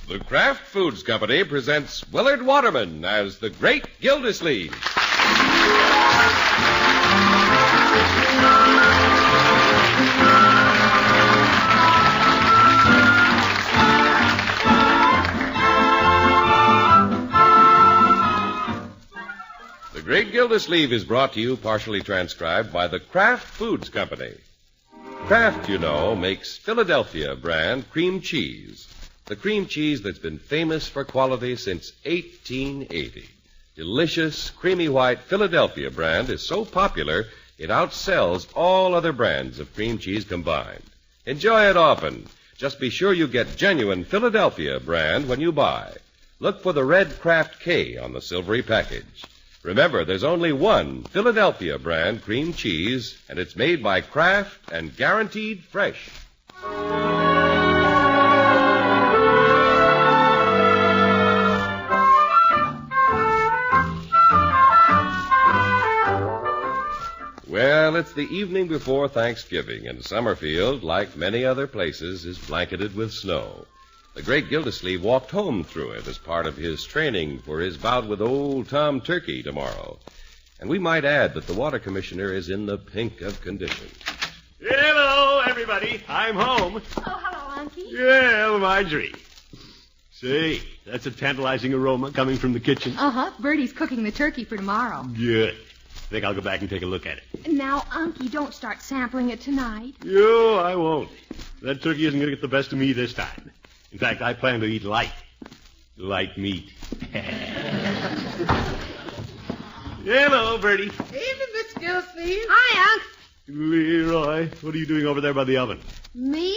The Kraft Foods Company presents Willard Waterman as the Great Gildersleeve. The Great Gildersleeve is brought to you, partially transcribed, by the Kraft Foods Company. Kraft, you know, makes Philadelphia brand cream cheese. The cream cheese that's been famous for quality since 1880. Delicious, creamy white Philadelphia brand is so popular it outsells all other brands of cream cheese combined. Enjoy it often. Just be sure you get genuine Philadelphia brand when you buy. Look for the red Kraft K on the silvery package. Remember, there's only one Philadelphia brand cream cheese, and it's made by Kraft and guaranteed fresh. Well, it's the evening before Thanksgiving, and Summerfield, like many other places, is blanketed with snow. The Great Gildersleeve walked home through it as part of his training for his bout with old Tom Turkey tomorrow. And we might add that the Water Commissioner is in the pink of condition. Hello, everybody. I'm home. Oh, hello, Unky. Yeah, Marjorie. Say, that's a tantalizing aroma coming from the kitchen. Uh-huh. Birdie's cooking the turkey for tomorrow. Good. Think I'll go back and take a look at it. Now, Unky, don't start sampling it tonight. No, I won't. That turkey isn't going to get the best of me this time. In fact, I plan to eat light. Light meat. Hello, Birdie. Evening, Miss Gildersleeve. Hi, Unc. Leroy, what are you doing over there by the oven? Me?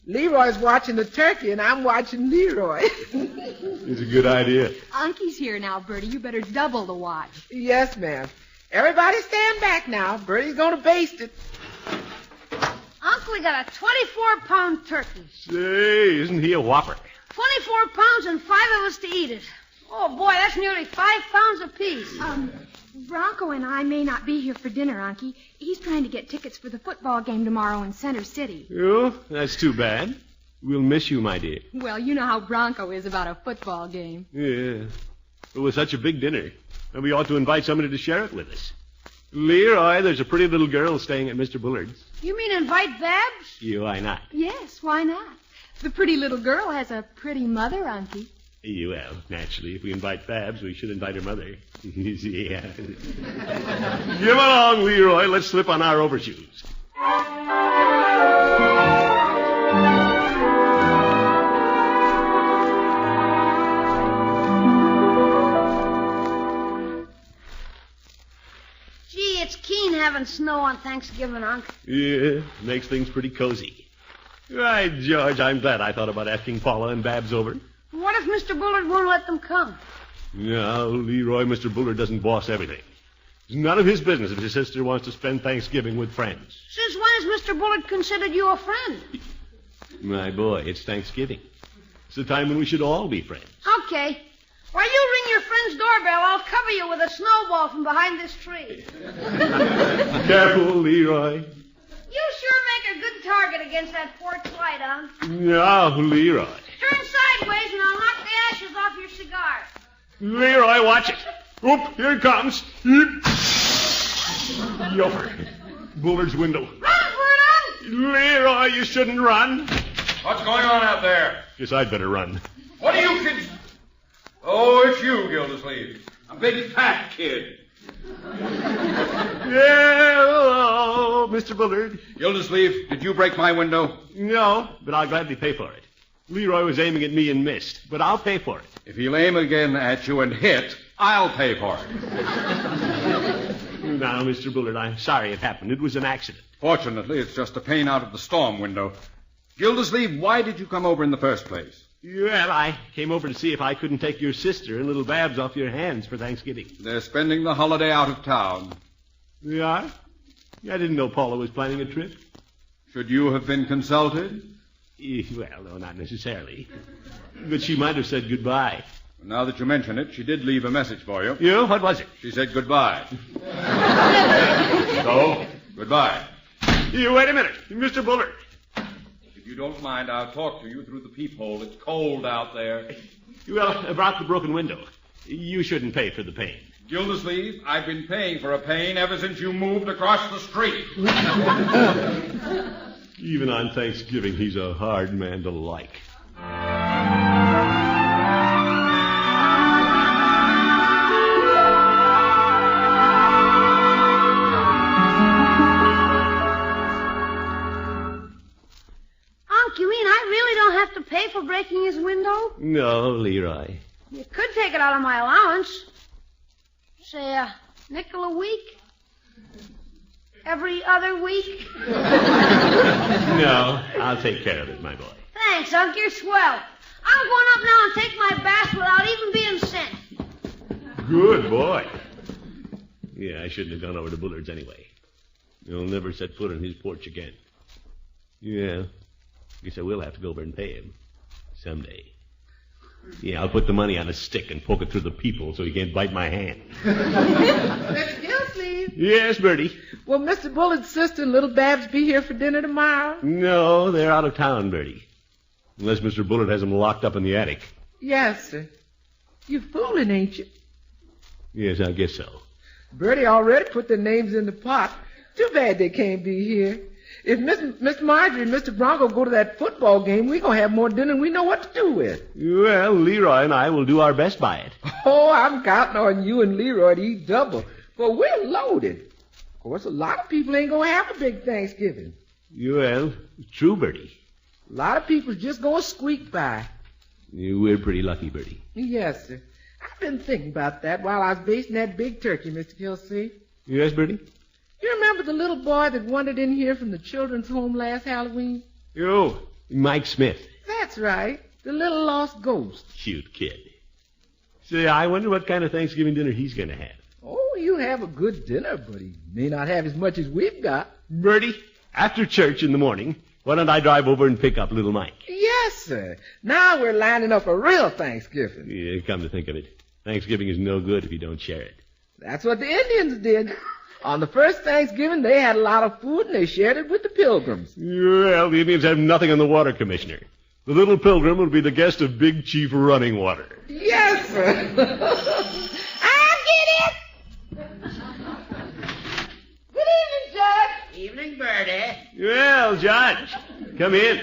Leroy's watching the turkey, and I'm watching Leroy. It's a good idea. Unky's here now, Birdie. You better double the watch. Yes, ma'am. Everybody stand back now. Birdie's going to baste it. Uncle, we got a 24-pound turkey. Say, isn't he a whopper? 24 pounds and 5 of us to eat it. Oh, boy, that's nearly 5 pounds apiece. Bronco and I may not be here for dinner, Unky. He's trying to get tickets for the football game tomorrow in Center City. Oh, that's too bad. We'll miss you, my dear. Well, you know how Bronco is about a football game. Yeah. It was such a big dinner. And we ought to invite somebody to share it with us. Leroy, there's a pretty little girl staying at Mr. Bullard's. You mean invite Babs? Why not? Yes, why not? The pretty little girl has a pretty mother, Unky. Well, naturally, if we invite Babs, we should invite her mother. Yeah. Come along, Leroy. Let's slip on our overshoes. Gee, it's keen having snow on Thanksgiving, Unc. Yeah, makes things pretty cozy. Right, George, I'm glad I thought about asking Paula and Babs over. What if Mr. Bullard won't let them come? No, Leroy, Mr. Bullard doesn't boss everything. It's none of his business if his sister wants to spend Thanksgiving with friends. Since when has Mr. Bullard considered you a friend? My boy, it's Thanksgiving. It's the time when we should all be friends. Okay. While you ring your friend's doorbell, I'll cover you with a snowball from behind this tree. Careful, Leroy. You sure make a good target against that porch light, Unc. No, Leroy. Turn sideways and I'll knock the ashes off your cigar. Leroy, watch it. Oop, here it comes. Yoper. Bullard's window. Run for it, Unc! Leroy, you shouldn't run. What's going on out there? Guess I'd better run. What are you kids... Oh, it's you, Gildersleeve. A big fat kid. Hello, Mr. Bullard. Gildersleeve, did you break my window? No, but I'll gladly pay for it. Leroy was aiming at me and missed, but I'll pay for it. If he'll aim again at you and hit, I'll pay for it. Now, Mr. Bullard, I'm sorry it happened. It was an accident. Fortunately, it's just a pane out of the storm window. Gildersleeve, why did you come over in the first place? Well, I came over to see if I couldn't take your sister and little Babs off your hands for Thanksgiving. They're spending the holiday out of town. You are? I didn't know Paula was planning a trip. Should you have been consulted? Well, no, not necessarily. But she might have said goodbye. Now that you mention it, she did leave a message for you. You? What was it? She said goodbye. So, goodbye. You wait a minute. Mr. Bullard. If you don't mind, I'll talk to you through the peephole. It's cold out there. Well, about the broken window. You shouldn't pay for the pain. Gildersleeve, I've been paying for a pane ever since you moved across the street. Even on Thanksgiving, he's a hard man to like. You mean I really don't have to pay for breaking his window? No, Leroy. You could take it out of my allowance. Say, a nickel a week? Every other week? No, I'll take care of it, my boy. Thanks, Unc. You're swell. I'm going up now and take my bath without even being sent. Good boy. Yeah, I shouldn't have gone over to Bullard's anyway. You'll never set foot on his porch again. Yeah. Guess I will have to go over and pay him. Someday. Yeah, I'll put the money on a stick and poke it through the peephole so he can't bite my hand. Mr. Gildersleeve. Yes, Birdie? Will Mr. Bullard's sister and little Babs be here for dinner tomorrow? No, they're out of town, Birdie. Unless Mr. Bullard has them locked up in the attic. Yes, sir. You're fooling, ain't you? Yes, I guess so. Birdie already put their names in the pot. Too bad they can't be here. If Miss Marjorie and Mr. Bronco go to that football game, we're going to have more dinner than we know what to do with. Well, Leroy and I will do our best by it. Oh, I'm counting on you and Leroy to eat double. But we're loaded. Of course, a lot of people ain't going to have a big Thanksgiving. Well, true, Birdie. A lot of people's just going to squeak by. We're pretty lucky, Birdie. Yes, sir. I've been thinking about that while I was basting that big turkey, Mr. Gildersleeve. Yes, Birdie? You remember the little boy that wandered in here from the children's home last Halloween? Oh, Mike Smith. That's right. The little lost ghost. Cute kid. Say, I wonder what kind of Thanksgiving dinner he's going to have. Oh, he'll have a good dinner, but he may not have as much as we've got. Birdie, after church in the morning, why don't I drive over and pick up little Mike? Yes, sir. Now we're lining up a real Thanksgiving. Yeah, come to think of it, Thanksgiving is no good if you don't share it. That's what the Indians did. On the first Thanksgiving, they had a lot of food, and they shared it with the Pilgrims. Well, the Indians have nothing on the water commissioner. The little Pilgrim will be the guest of Big Chief Running Water. Yes, sir. I'll get it. Good evening, Judge. Evening, Birdie. Well, Judge, come in.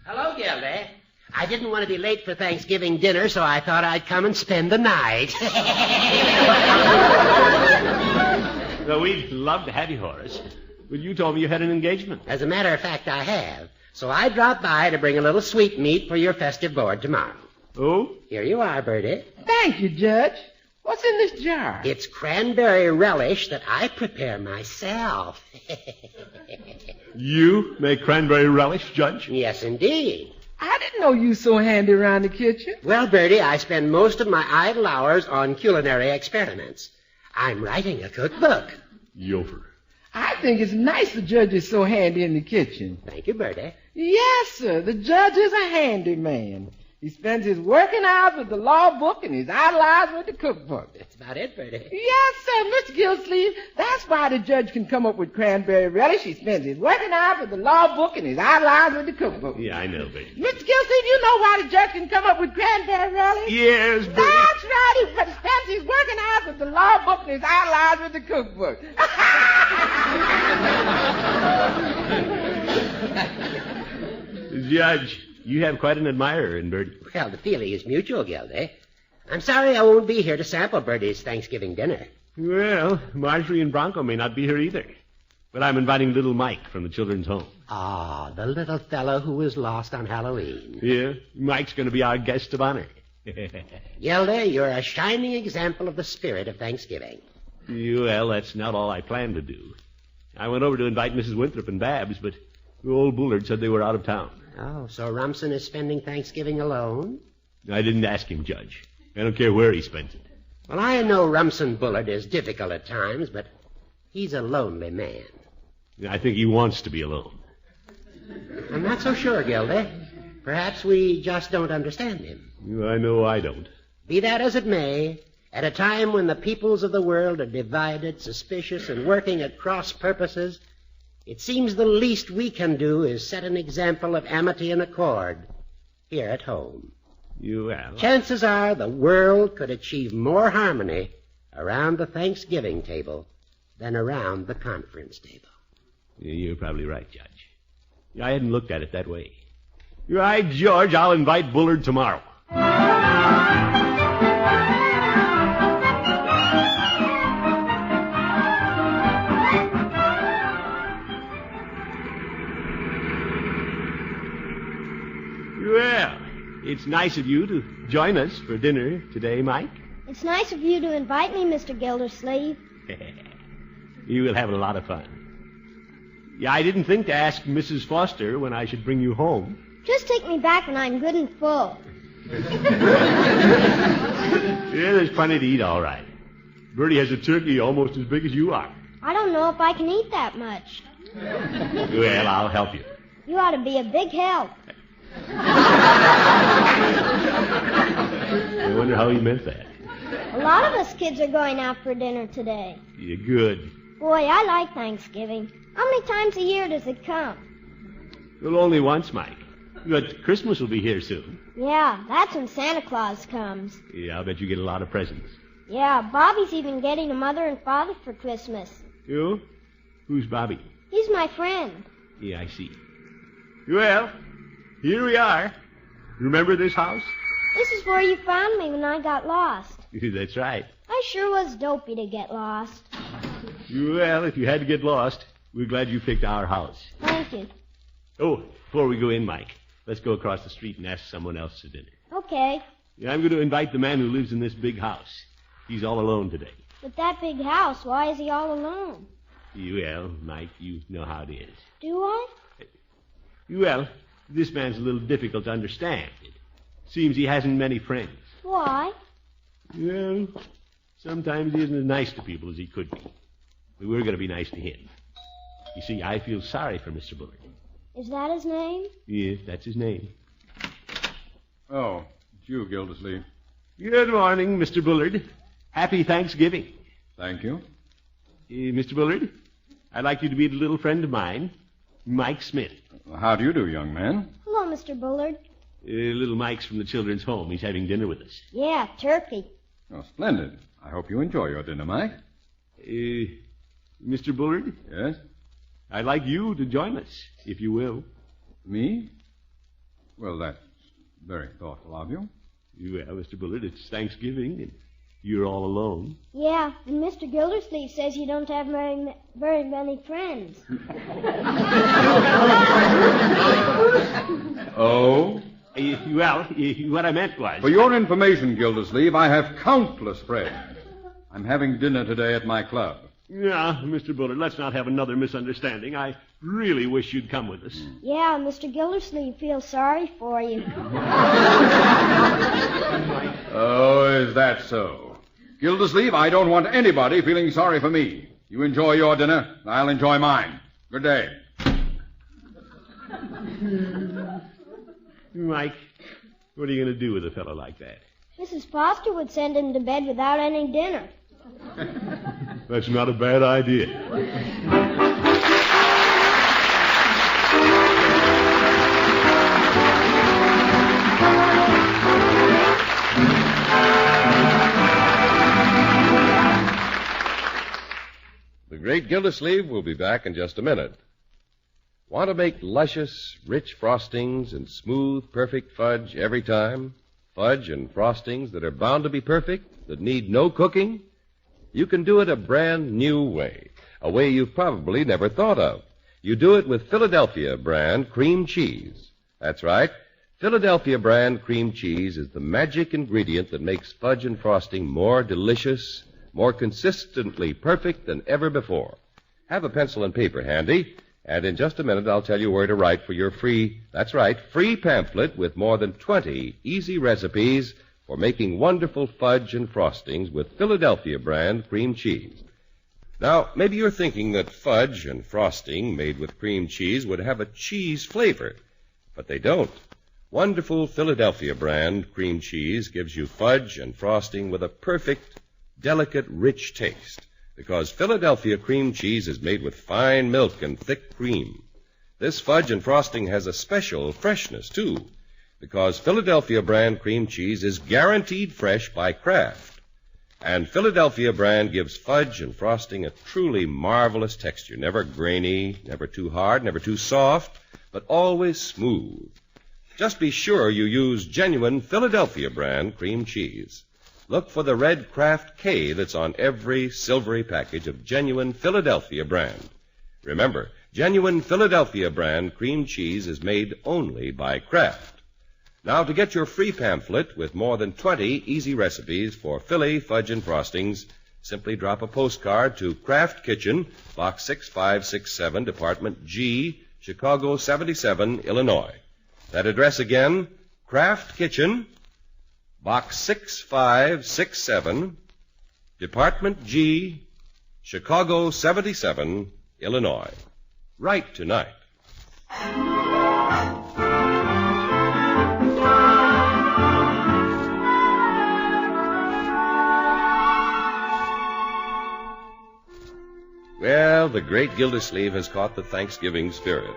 Hello, Gildy. I didn't want to be late for Thanksgiving dinner, so I thought I'd come and spend the night. Well, we'd love to have you, Horace. But you told me you had an engagement. As a matter of fact, I have. So I dropped by to bring a little sweetmeat for your festive board tomorrow. Oh? Here you are, Birdie. Thank you, Judge. What's in this jar? It's cranberry relish that I prepare myself. You make cranberry relish, Judge? Yes, indeed. I didn't know you so handy around the kitchen. Well, Birdie, I spend most of my idle hours on culinary experiments. I'm writing a cookbook. Yofer. I think it's nice the judge is so handy in the kitchen. Thank you, Birdie. Yes, sir. The judge is a handy man. He spends his working hours with the law book and his idle hours with the cookbook. That's about it, Birdie. Yes, sir, Mr. Gildersleeve. That's why the judge can come up with cranberry relish. He spends his working hours with the law book and his idle hours with the cookbook. Yeah, I know, Birdie. Mr. Gildersleeve, you know why the judge can come up with cranberry relish? Yes, Birdie. That's right. He spends his working hours with the law book and his idle hours with the cookbook. Judge, you have quite an admirer in Birdie. Well, the feeling is mutual, Gildy. I'm sorry I won't be here to sample Birdie's Thanksgiving dinner. Well, Marjorie and Bronco may not be here either. But I'm inviting little Mike from the children's home. Ah, the little fellow who was lost on Halloween. Yeah, Mike's going to be our guest of honor. Gildy, you're a shining example of the spirit of Thanksgiving. Well, that's not all I planned to do. I went over to invite Mrs. Winthrop and Babs, but old Bullard said they were out of town. Oh, so Rumson is spending Thanksgiving alone? I didn't ask him, Judge. I don't care where he spends it. Well, I know Rumson Bullard is difficult at times, but he's a lonely man. I think he wants to be alone. I'm not so sure, Gildy. Perhaps we just don't understand him. I know I don't. Be that as it may, at a time when the peoples of the world are divided, suspicious, and working at cross purposes, It seems the least we can do is set an example of amity and accord here at home. Well, Chances are the world could achieve more harmony around the Thanksgiving table than around the conference table. you're probably right, Judge. I hadn't looked at it that way. You're right, George. I'll invite Bullard tomorrow. Well, it's nice of you to join us for dinner today, Mike. It's nice of you to invite me, Mr. Gildersleeve. You will have a lot of fun. Yeah, I didn't think to ask Mrs. Foster when I should bring you home. Just take me back when I'm good and full. Yeah, there's plenty to eat, all right. Birdie has a turkey almost as big as you are. I don't know if I can eat that much. Well, I'll help you. You ought to be a big help. I wonder how he meant that. A lot of us kids are going out for dinner today. You're good. Boy, I like Thanksgiving. How many times a year does it come? Well, only once, Mike. But Christmas will be here soon. Yeah, that's when Santa Claus comes. Yeah, I'll bet you get a lot of presents. Yeah, Bobby's even getting a mother and father for Christmas. You? Who's Bobby? He's my friend. Yeah, I see. Well, here we are. Remember this house? This is where you found me when I got lost. That's right. I sure was dopey to get lost. Well, if you had to get lost, we're glad you picked our house. Thank you. Oh, before we go in, Mike, let's go across the street and ask someone else to dinner. Okay. Yeah, I'm going to invite the man who lives in this big house. He's all alone today. But that big house, why is he all alone? Well, Mike, you know how it is. Do I? Well, this man's a little difficult to understand. It seems he hasn't many friends. Why? Well, sometimes he isn't as nice to people as he could be. But we're going to be nice to him. You see, I feel sorry for Mr. Bullard. Is that his name? Yes, that's his name. Oh, it's you, Gildersleeve. Good morning, Mr. Bullard. Happy Thanksgiving. Thank you. Mr. Bullard, I'd like you to meet a little friend of mine, Mike Smith. How do you do, young man? Hello, Mr. Bullard. Little Mike's from the children's home. He's having dinner with us. Yeah, turkey. Oh, splendid. I hope you enjoy your dinner, Mike. Mr. Bullard, Yes? I'd like you to join us, if you will. Me? Well, that's very thoughtful of you. Well, Mr. Bullard, it's Thanksgiving, and you're all alone. Yeah, and Mr. Gildersleeve says you don't have very many friends. Oh? What I meant was... For your information, Gildersleeve, I have countless friends. I'm having dinner today at my club. Yeah, Mr. Bullard, let's not have another misunderstanding. I really wish you'd come with us. Yeah, Mr. Gildersleeve feels sorry for you. Oh, is that so? Gildersleeve, I don't want anybody feeling sorry for me. You enjoy your dinner, I'll enjoy mine. Good day. Mike, what are you going to do with a fellow like that? Mrs. Foster would send him to bed without any dinner. That's not a bad idea. The Great Gildersleeve will be back in just a minute. Want to make luscious, rich frostings and smooth, perfect fudge every time? Fudge and frostings that are bound to be perfect, that need no cooking? You can do it a brand new way, a way you've probably never thought of. You do it with Philadelphia brand cream cheese. That's right. Philadelphia brand cream cheese is the magic ingredient that makes fudge and frosting more delicious, more consistently perfect than ever before. Have a pencil and paper handy, and in just a minute I'll tell you where to write for your free pamphlet with more than 20 easy recipes for making wonderful fudge and frostings with Philadelphia brand cream cheese. Now, maybe you're thinking that fudge and frosting made with cream cheese would have a cheese flavor, but they don't. Wonderful Philadelphia brand cream cheese gives you fudge and frosting with a perfect, delicate, rich taste. because Philadelphia cream cheese is made with fine milk and thick cream. This fudge and frosting has a special freshness, too, because Philadelphia brand cream cheese is guaranteed fresh by Kraft. And Philadelphia brand gives fudge and frosting a truly marvelous texture, never grainy, never too hard, never too soft, but always smooth. Just be sure you use genuine Philadelphia brand cream cheese. Look for the red Kraft K that's on every silvery package of genuine Philadelphia brand. Remember, genuine Philadelphia brand cream cheese is made only by Kraft. Now, to get your free pamphlet with more than 20 easy recipes for Philly fudge and frostings, simply drop a postcard to Kraft Kitchen, Box 6567, Department G, Chicago 77, Illinois. That address again, Kraft Kitchen, Box 6567, Department G, Chicago 77, Illinois. Write tonight. Well, the great Gildersleeve has caught the Thanksgiving spirit.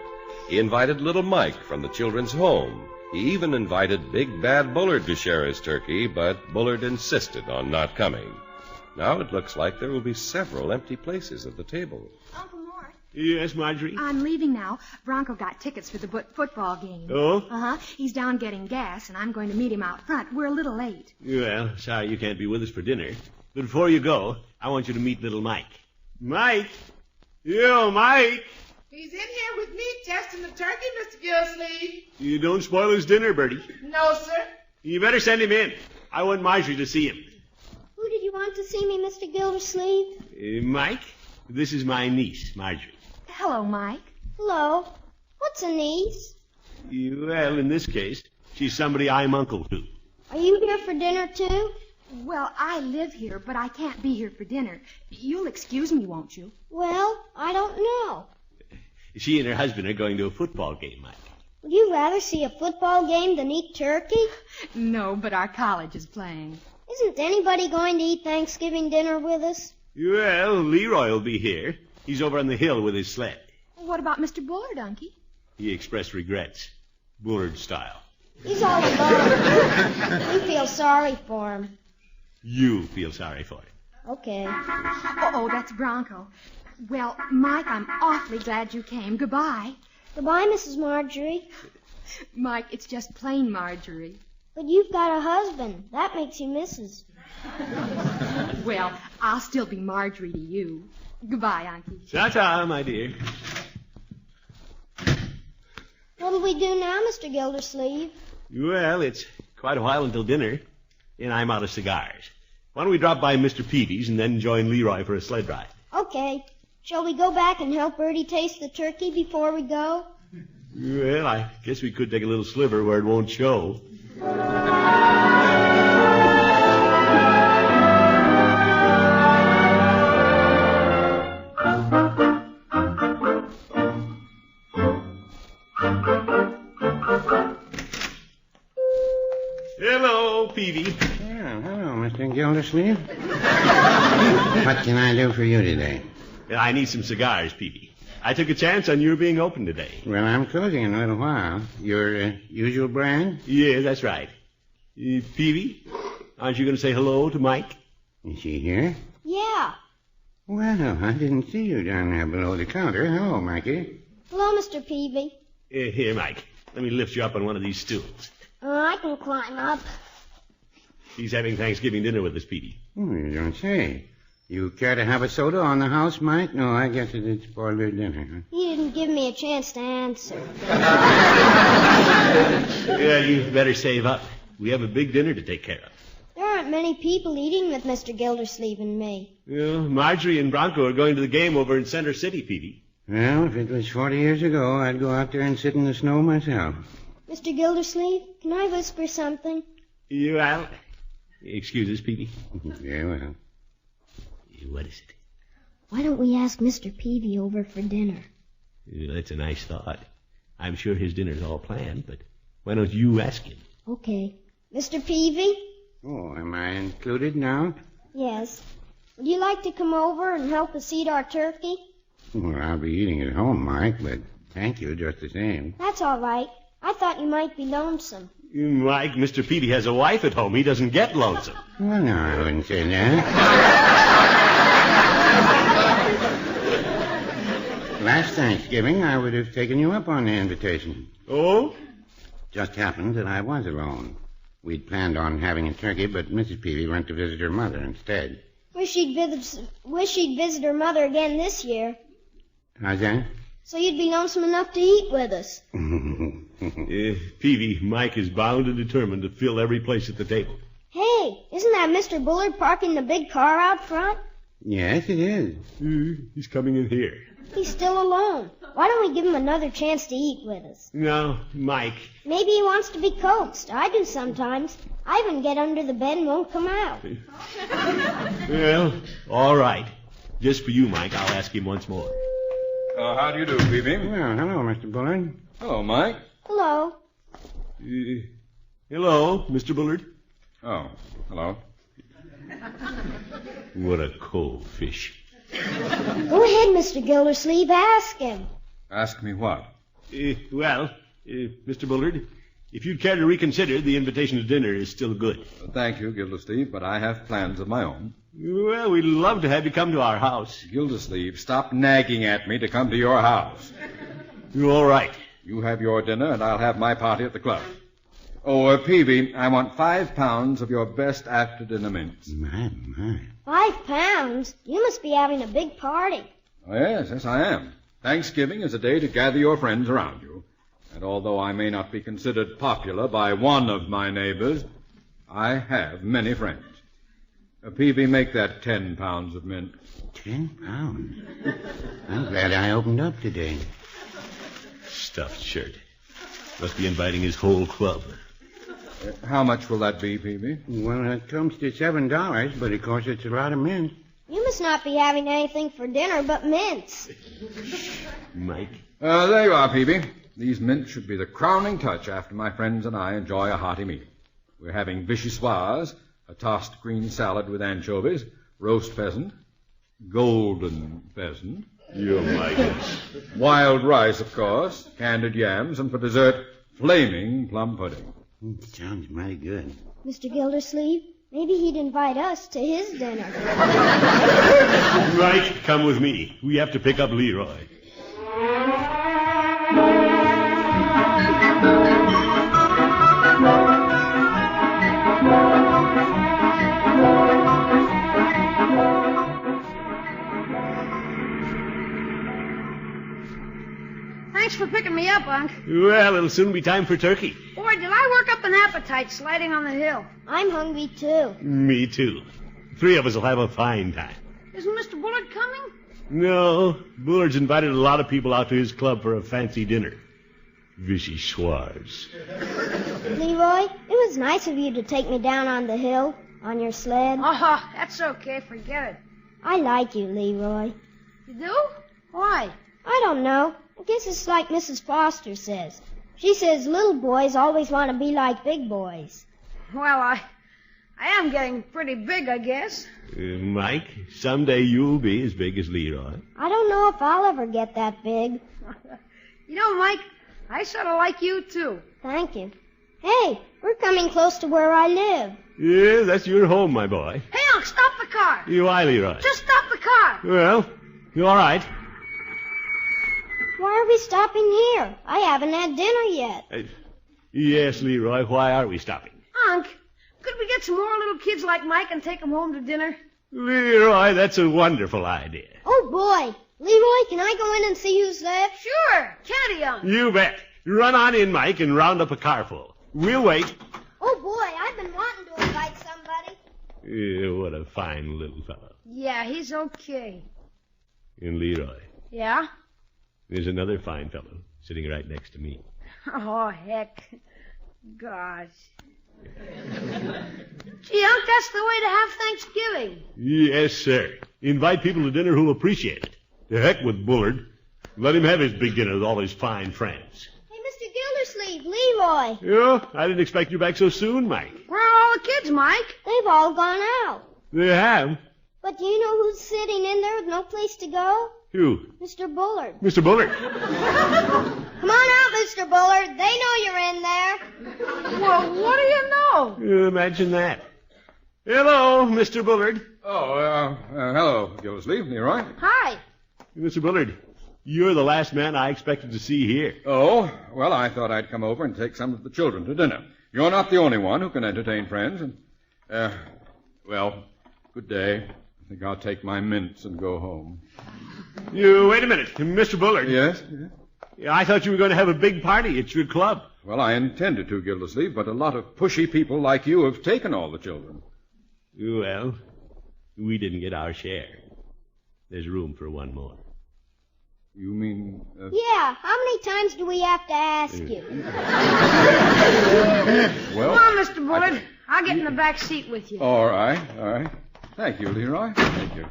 He invited little Mike from the children's home. He even invited Big Bad Bullard to share his turkey, but Bullard insisted on not coming. Now it looks like there will be several empty places at the table. Uncle Mort. Yes, Marjorie? I'm leaving now. Bronco got tickets for the football game. Oh? Uh-huh. He's down getting gas, and I'm going to meet him out front. We're a little late. Well, sorry you can't be with us for dinner. But before you go, I want you to meet little Mike. Mike? Yo, Mike! He's in here with me, testing the turkey, Mr. Gildersleeve. You don't spoil his dinner, Birdie. No, sir. You better send him in. I want Marjorie to see him. Who did you want to see me, Mr. Gildersleeve? Mike, this is my niece, Marjorie. Hello, Mike. Hello. What's a niece? Well, in this case, she's somebody I'm uncle to. Are you here for dinner, too? Well, I live here, but I can't be here for dinner. You'll excuse me, won't you? Well, I don't know. She and her husband are going to a football game, Mike. Would you rather see a football game than eat turkey? No, but our college is playing. Isn't anybody going to eat Thanksgiving dinner with us? Well, Leroy will be here. He's over on the hill with his sled. What about Mr. Bullard, Unky? He expressed regrets. Bullard style. He's all alone. You feel sorry for him. You feel sorry for him. Okay. Oh, that's Bronco. Well, Mike, I'm awfully glad you came. Goodbye. Goodbye, Mrs. Marjorie. Mike, it's just plain Marjorie. But you've got a husband. That makes you Mrs. Well, I'll still be Marjorie to you. Goodbye, Unky. Ta-ta, my dear. What'll we do now, Mr. Gildersleeve? Well, it's quite a while until dinner, and I'm out of cigars. Why don't we drop by Mr. Peavy's and then join Leroy for a sled ride? Okay. Shall we go back and help Birdie taste the turkey before we go? Well, I guess we could take a little sliver where it won't show. Hello, Peavy. Yeah, hello, Mr. Gildersleeve. What can I do for you today? I need some cigars, Peavy. I took a chance on your being open today. Well, I'm closing in a little while. Your usual brand? Yeah, that's right. Peavy, aren't you going to say hello to Mike? Is she here? Yeah. Well, I didn't see you down there below the counter. Hello, Mikey. Hello, Mr. Peavy. Here, Mike. Let me lift you up on one of these stools. I can climb up. He's having Thanksgiving dinner with us, Peavy. Oh, you don't say. You care to have a soda on the house, Mike? No, I guess it'd spoil your dinner, huh? He didn't give me a chance to answer. Yeah, you better save up. We have a big dinner to take care of. There aren't many people eating with Mr. Gildersleeve and me. Well, Marjorie and Bronco are going to the game over in Center City, Peavy. Well, if it was 40 years ago, I'd go out there and sit in the snow myself. Mr. Gildersleeve, can I whisper something? Well, excuse us, Peavy. Yeah, well. What is it? Why don't we ask Mr. Peavy over for dinner? That's a nice thought. I'm sure his dinner's all planned, but why don't you ask him? Okay. Mr. Peavy? Oh, am I included now? Yes. Would you like to come over and help us eat our turkey? Well, I'll be eating at home, Mike, but thank you just the same. That's all right. I thought you might be lonesome. Mike, Mr. Peary has a wife at home. He doesn't get lonesome. Well, no, I wouldn't say that. Last Thanksgiving, I would have taken you up on the invitation. Oh? Just happened that I was alone. We'd planned on having a turkey, but Mrs. Peary went to visit her mother instead. Wish she'd visit her mother again this year. How's that? So you'd be lonesome enough to eat with us. Peavy, Mike is bound and determined to fill every place at the table. Hey, isn't that Mr. Bullard parking the big car out front? Yes, it is. He's coming in here. He's still alone. Why don't we give him another chance to eat with us? No, Mike. Maybe he wants to be coaxed. I do sometimes. I even get under the bed and won't come out. Well, all right. Just for you, Mike, I'll ask him once more. How do you do, Peavy? Well, hello, Mr. Bullard. Hello, Mike. Hello. Hello, Mr. Bullard. Oh, hello. What a cold fish. Go ahead, Mr. Gildersleeve. Ask him. Ask me what? Mr. Bullard, if you'd care to reconsider, the invitation to dinner is still good. Thank you, Gildersleeve, but I have plans of my own. Well, we'd love to have you come to our house. Gildersleeve, stop nagging at me to come to your house. All right. You have your dinner, and I'll have my party at the club. Oh, Peavy, I want 5 pounds of your best after-dinner mints. My. 5 pounds? You must be having a big party. Oh, yes, I am. Thanksgiving is a day to gather your friends around you. And although I may not be considered popular by one of my neighbors, I have many friends. Peavy, make that 10 pounds of mint. 10 pounds? I'm glad I opened up today. Stuffed shirt. Must be inviting his whole club. How much will that be, Peavy? Well, it comes to $7, but of course it's a lot of mint. You must not be having anything for dinner but mints. Mike? There you are, Peavy. These mints should be the crowning touch after my friends and I enjoy a hearty meal. We're having vichyssoise, a tossed green salad with anchovies, roast pheasant, golden pheasant. You Mike. Wild rice, of course, candied yams, and for dessert, flaming plum pudding. Sounds mighty good. Mr. Gildersleeve, maybe he'd invite us to his dinner. Mike, come with me. We have to pick up Leroy. Thanks for picking me up, Unc. Well, it'll soon be time for turkey. Boy, did I work up an appetite sliding on the hill. I'm hungry, too. Me too. 3 of us will have a fine time. Isn't Mr. Bullard coming? No, Bullard's invited a lot of people out to his club for a fancy dinner. Vichyssoise. Leroy, it was nice of you to take me down on the hill, on your sled. Oh, that's okay. Forget it. I like you, Leroy. You do? Why? I don't know. I guess it's like Mrs. Foster says. She says little boys always want to be like big boys. Well, I am getting pretty big, I guess. Mike, someday you'll be as big as Leroy. I don't know if I'll ever get that big. You know, Mike, I sort of like you, too. Thank you. Hey, we're coming close to where I live. Yeah, that's your home, my boy. Hey, Unc, stop the car. Why, Leroy? Just stop the car. Well, you all right? Why are we stopping here? I haven't had dinner yet. Yes, Leroy, why are we stopping? Unc, could we get some more little kids like Mike and take them home to dinner? Leroy, that's a wonderful idea. Oh, boy. Leroy, can I go in and see who's left? Sure. Can't he, Unc? You bet. Run on in, Mike, and round up a carful. We'll wait. Oh, boy, I've been wanting to invite somebody. What a fine little fellow. Yeah, he's okay. And Leroy, Yeah? there's another fine fellow sitting right next to me. Oh, heck. Gosh. Gee, Unc, that's the way to have Thanksgiving. Yes, sir. Invite people to dinner who'll appreciate it. To heck with Bullard. Let him have his big dinner with all his fine friends. Hey, Mr. Gildersleeve, Leroy. Yeah, I didn't expect you back so soon, Mike. Where are all the kids, Mike? They've all gone out. They have? But do you know who's sitting in there with no place to go? Who? Mr. Bullard. Mr. Bullard. Come on out, Mr. Bullard. They know you're in there. Well, what do you know? Imagine that. Hello, Mr. Bullard. Oh, hello, Gildersleeve. Leroy. Hi. Mr. Bullard, you're the last man I expected to see here. Oh, well, I thought I'd come over and take some of the children to dinner. You're not the only one who can entertain friends. And, well, good day. I think I'll take my mints and go home. You wait a minute, Mr. Bullard. Yes? I thought you were going to have a big party at your club. Well, I intended to, Gildersleeve, but a lot of pushy people like you have taken all the children. Well, we didn't get our share. There's room for one more. You mean... Yeah, how many times do we have to ask you? Well... Come on, Mr. Bullard. I'll get in the back seat with you. All right. Thank you, Leroy. Thank you.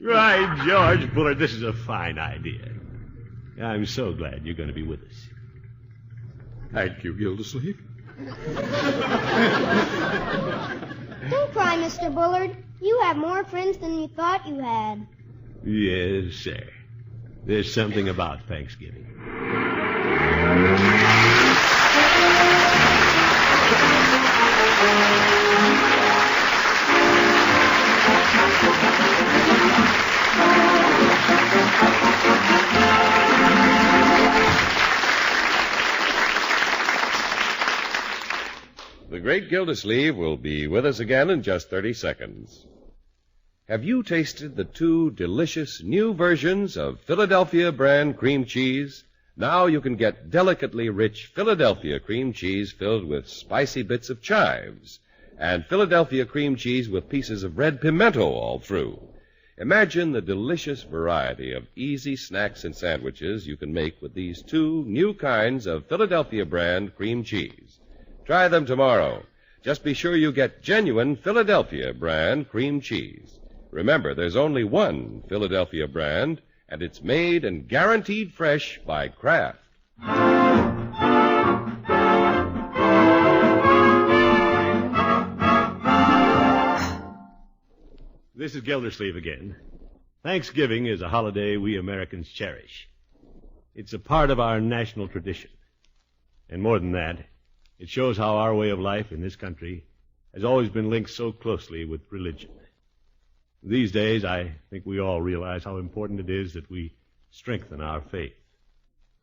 Right, George Bullard, this is a fine idea. I'm so glad you're going to be with us. Thank you, Gildersleeve. Don't cry, Mr. Bullard. You have more friends than you thought you had. Yes, sir. There's something about Thanksgiving. The Great Gildersleeve will be with us again in just 30 seconds. Have you tasted the two delicious new versions of Philadelphia brand cream cheese? Now you can get delicately rich Philadelphia cream cheese filled with spicy bits of chives, and Philadelphia cream cheese with pieces of red pimento all through. Imagine the delicious variety of easy snacks and sandwiches you can make with these two new kinds of Philadelphia brand cream cheese. Try them tomorrow. Just be sure you get genuine Philadelphia brand cream cheese. Remember, there's only one Philadelphia brand, and it's made and guaranteed fresh by Kraft. This is Gildersleeve again. Thanksgiving is a holiday we Americans cherish. It's a part of our national tradition. And more than that, it shows how our way of life in this country has always been linked so closely with religion. These days, I think we all realize how important it is that we strengthen our faith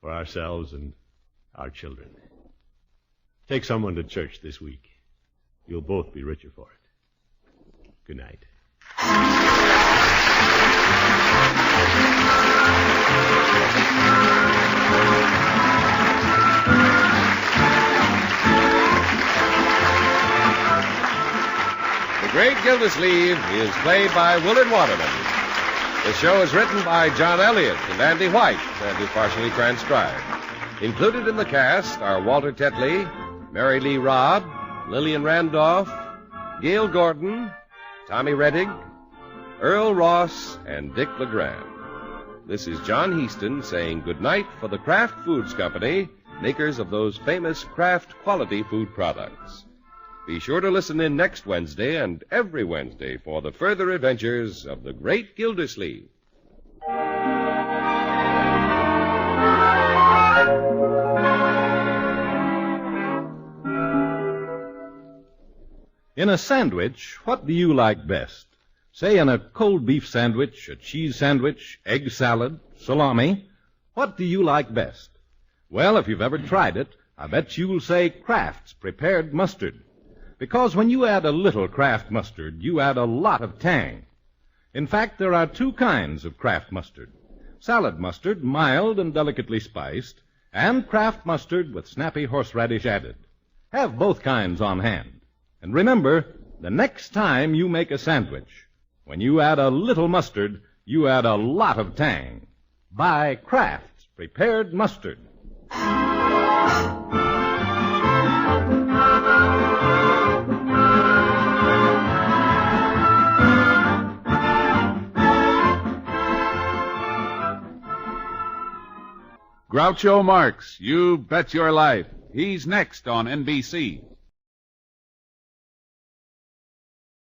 for ourselves and our children. Take someone to church this week. You'll both be richer for it. Good night. The Great Gildersleeve is played by Willard Waterman. The show is written by John Elliott and Andy White and is partially transcribed. Included in the cast are Walter Tetley, Mary Lee Robb, Lillian Randolph, Gail Gordon, Tommy Rettig, Earl Ross, and Dick LeGrand. This is John Heaston saying goodnight for the Kraft Foods Company, makers of those famous Kraft quality food products. Be sure to listen in next Wednesday and every Wednesday for the further adventures of the Great Gildersleeve. In a sandwich, what do you like best? Say in a cold beef sandwich, a cheese sandwich, egg salad, salami. What do you like best? Well, if you've ever tried it, I bet you'll say Kraft's prepared mustard. Because when you add a little Kraft mustard, you add a lot of tang. In fact, there are two kinds of Kraft mustard. Salad mustard, mild and delicately spiced, and Kraft mustard with snappy horseradish added. Have both kinds on hand. And remember, the next time you make a sandwich, when you add a little mustard, you add a lot of tang. Buy Kraft's prepared mustard. Groucho Marx, You Bet Your Life. He's next on NBC.